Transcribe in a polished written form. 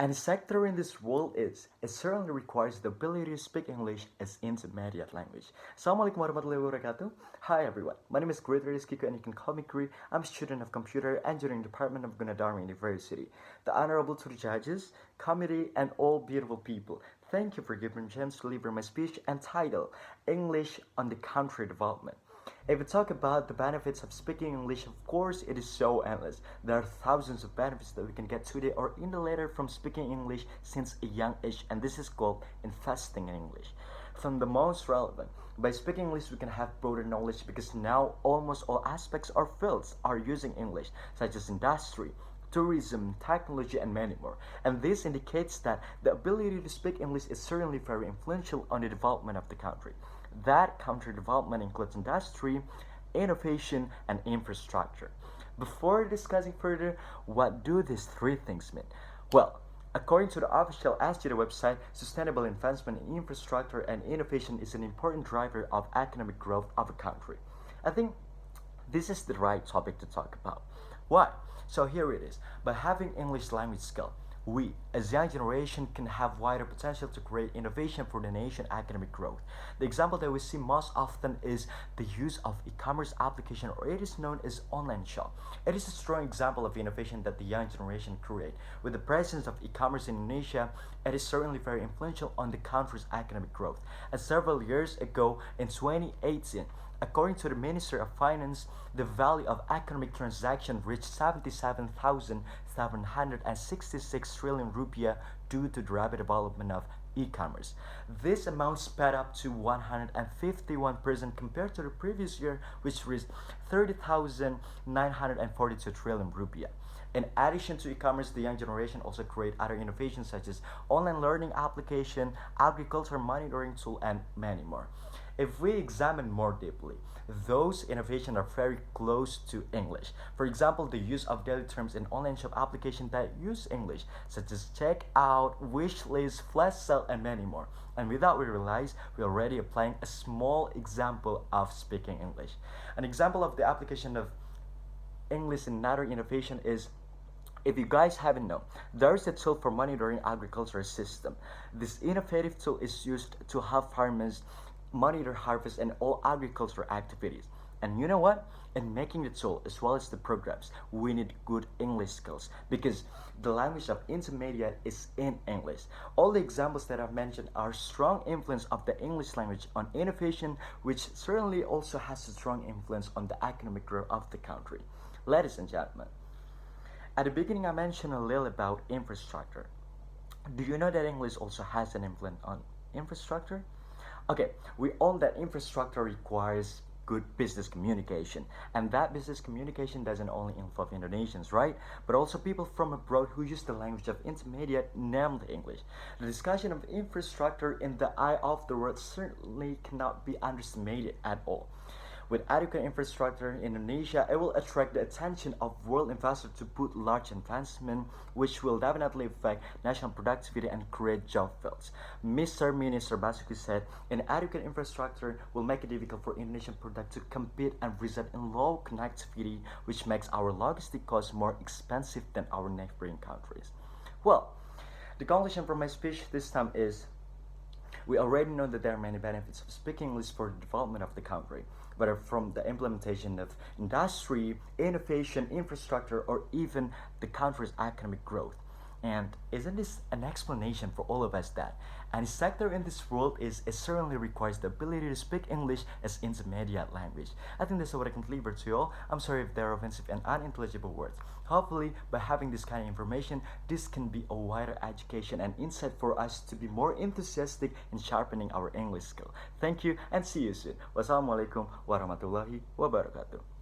And sector in this world is, it certainly requires the ability to speak English as intermediate language. Assalamualaikum warahmatullahi wabarakatuh. Hi everyone, my name is Greater Kiko and you can call me Kri. I'm a student of Computer Engineering Department of Gunadarma University. The honorable to the judges, committee, and all beautiful people. Thank you for giving me a chance to deliver my speech entitled English on the Country Development. If we talk about the benefits of speaking English, of course, it is so endless. There are thousands of benefits that we can get today or in the later from speaking English since a young age, and this is called investing in English. From the most relevant, by speaking English, we can have broader knowledge because now almost all aspects or fields are using English, such as industry, tourism, technology, and many more. And this indicates that the ability to speak English is certainly very influential on the development of the country. That country development includes industry, innovation, and infrastructure. Before discussing further, what do these three things mean? Well, according to the official SGD website, sustainable investment in infrastructure and innovation is an important driver of economic growth of a country. I think this is the right topic to talk about. Why? So here it is. By having English language skill, we, as young generation, can have wider potential to create innovation for the nation economic growth. The example that we see most often is the use of e-commerce application, or it is known as online shop. It is a strong example of innovation that the young generation create. With the presence of e-commerce in Indonesia, it is certainly very influential on the country's economic growth. And several years ago, in 2018, according to the Minister of Finance, the value of economic transaction reached 77,766 trillion rupiah due to the rapid development of e-commerce. This amount sped up to 151% compared to the previous year, which reached 30,942 trillion rupiah. In addition to e-commerce, the young generation also create other innovations such as online learning application, agriculture monitoring tool, and many more. If we examine more deeply, those innovations are very close to English. For example, the use of daily terms in online shop applications that use English, such as checkout, wish list, flash sale, and many more. And without we realize, we're already applying a small example of speaking English. An example of the application of English in another innovation is, if you guys haven't known, there is a tool for monitoring agricultural system. This innovative tool is used to help farmers monitor harvest and all agricultural activities. And you know what? In making the tool as well as the programs, we need good English skills because the language of intermediate is in English. All the examples that I've mentioned are strong influence of the English language on innovation, which certainly also has a strong influence on the economic growth of the country. Ladies and gentlemen, at the beginning I mentioned a little about infrastructure. Do you know that English also has an influence on infrastructure? Okay, we all that infrastructure requires good business communication, and that business communication doesn't only involve Indonesians, right? But also people from abroad who use the language of intermediate, namely English. The discussion of infrastructure in the eye of the world certainly cannot be underestimated at all. With adequate infrastructure in Indonesia, it will attract the attention of world investors to put large investment, which will definitely affect national productivity and create job fields. Mr. Minister Basuki said, inadequate infrastructure will make it difficult for Indonesian products to compete and result in low connectivity, which makes our logistic costs more expensive than our neighboring countries. Well, the conclusion from my speech this time is, we already know that there are many benefits of speaking English for the development of the country, whether from the implementation of industry, innovation, infrastructure, or even the country's economic growth. And isn't this an explanation for all of us that any sector in this world it certainly requires the ability to speak English as intermediate language. I think that's what I can deliver to you all. I'm sorry if there are offensive and unintelligible words. Hopefully, by having this kind of information, this can be a wider education and insight for us to be more enthusiastic in sharpening our English skill. Thank you and see you soon. Wassalamualaikum warahmatullahi wabarakatuh.